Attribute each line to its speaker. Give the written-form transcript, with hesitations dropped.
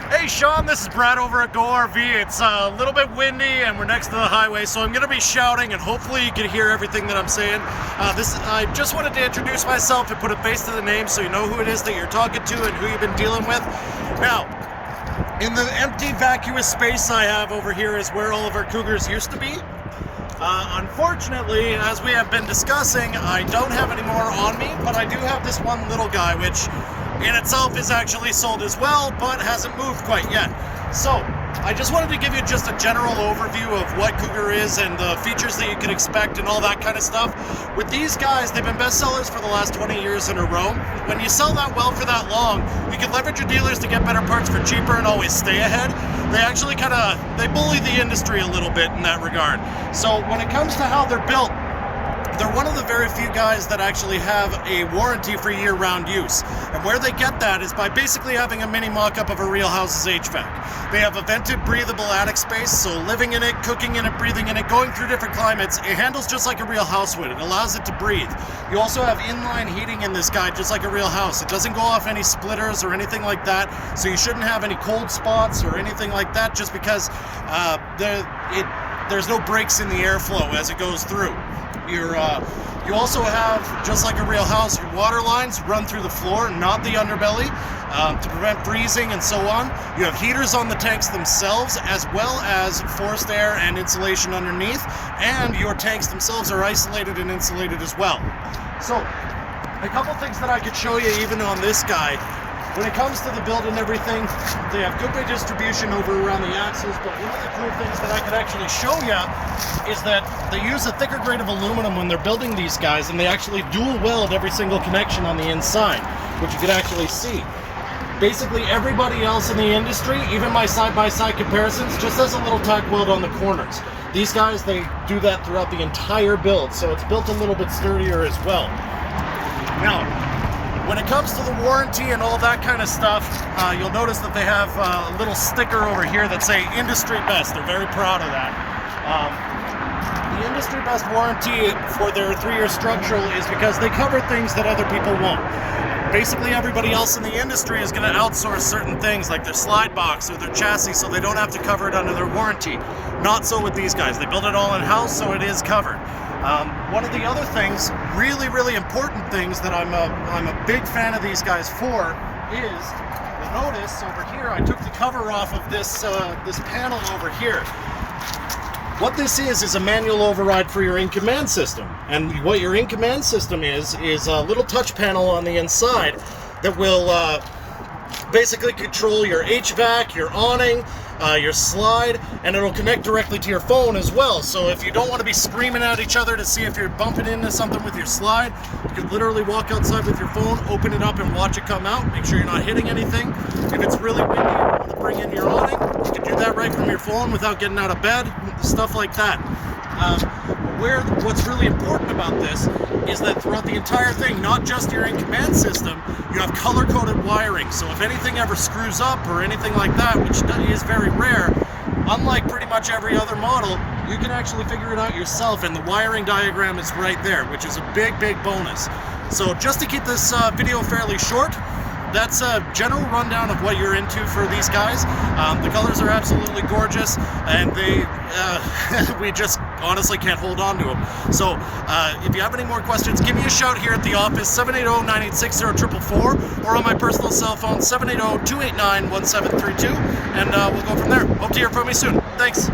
Speaker 1: Hey Shawn, this is Brad over at Cougar RV. It's a little bit windy and we're next to the highway, so I'm going to be shouting and hopefully you can hear everything that I'm saying. I just wanted to introduce myself and put a face to the name so you know who it is that you're talking to and who you've been dealing with. Now, in the empty vacuous space I have over here is where all of our Cougars used to be. Unfortunately, as we have been discussing, I don't have any more on me, but I do have this one little guy, which in itself is actually sold as well, but hasn't moved quite yet. So, I just wanted to give you just a general overview of what Cougar is and the features that you can expect and all that kind of stuff. With these guys, they've been bestsellers for the last 20 years in a row. When you sell that well for that long, you can leverage your dealers to get better parts for cheaper and always stay ahead. They actually they bully the industry a little bit in that regard. So when it comes to how they're built, they're one of the very few guys that actually have a warranty for year-round use. And where they get that is by basically having a mini mock-up of a real house's HVAC. They have a vented, breathable attic space, so living in it, cooking in it, breathing in it, going through different climates, it handles just like a real house would. It allows it to breathe. You also have inline heating in this guy, just like a real house. It doesn't go off any splitters or anything like that, so you shouldn't have any cold spots or anything like that, just because there's no breaks in the airflow as it goes through. You also have, just like a real house, your water lines run through the floor, not the underbelly, to prevent freezing and so on. You have heaters on the tanks themselves, as well as forced air and insulation underneath, and your tanks themselves are isolated and insulated as well. So, a couple things that I could show you even on this guy. When it comes to the build and everything, they have good distribution over around the axles, but one of the cool things that I could actually show you is that they use a thicker grade of aluminum when they're building these guys, and they actually dual weld every single connection on the inside, which you could actually see. Basically everybody else in the industry, even my side-by-side comparisons, just has a little tack weld on the corners. These guys, they do that throughout the entire build, so it's built a little bit sturdier as well. Now, when it comes to the warranty and all that kind of stuff, you'll notice that they have a little sticker over here that say industry best. They're very proud of that. The industry best warranty for their 3-year structural is because they cover things that other people won't. Basically everybody else in the industry is going to outsource certain things like their slide box or their chassis, so they don't have to cover it under their warranty. Not so with these guys. They build it all in-house, so it is covered. One of the other things, really important things that I'm a big fan of these guys for is, you'll notice over here, I took the cover off of this panel over here. What this is a manual override for your in-command system. And what your in-command system is a little touch panel on the inside that will basically control your HVAC, your awning, your slide, and it'll connect directly to your phone as well. So if you don't want to be screaming at each other to see if you're bumping into something with your slide, you can literally walk outside with your phone, open it up and watch it come out, make sure you're not hitting anything. If it's really windy and you want to bring in your awning, you can do that right from your phone without getting out of bed, stuff like that. What's really important about this is that throughout the entire thing, not just your in-command system, you have color-coded wiring. So if anything ever screws up or anything like that, which is very rare, unlike pretty much every other model, you can actually figure it out yourself, and the wiring diagram is right there, which is a big bonus. So just to keep this video fairly short, that's a general rundown of what you're into for these guys. The colors are absolutely gorgeous, and we just honestly can't hold on to them. So if you have any more questions, give me a shout here at the office, 780-986-0444, or on my personal cell phone, 780-289-1732, and we'll go from there. Hope to hear from you soon. Thanks.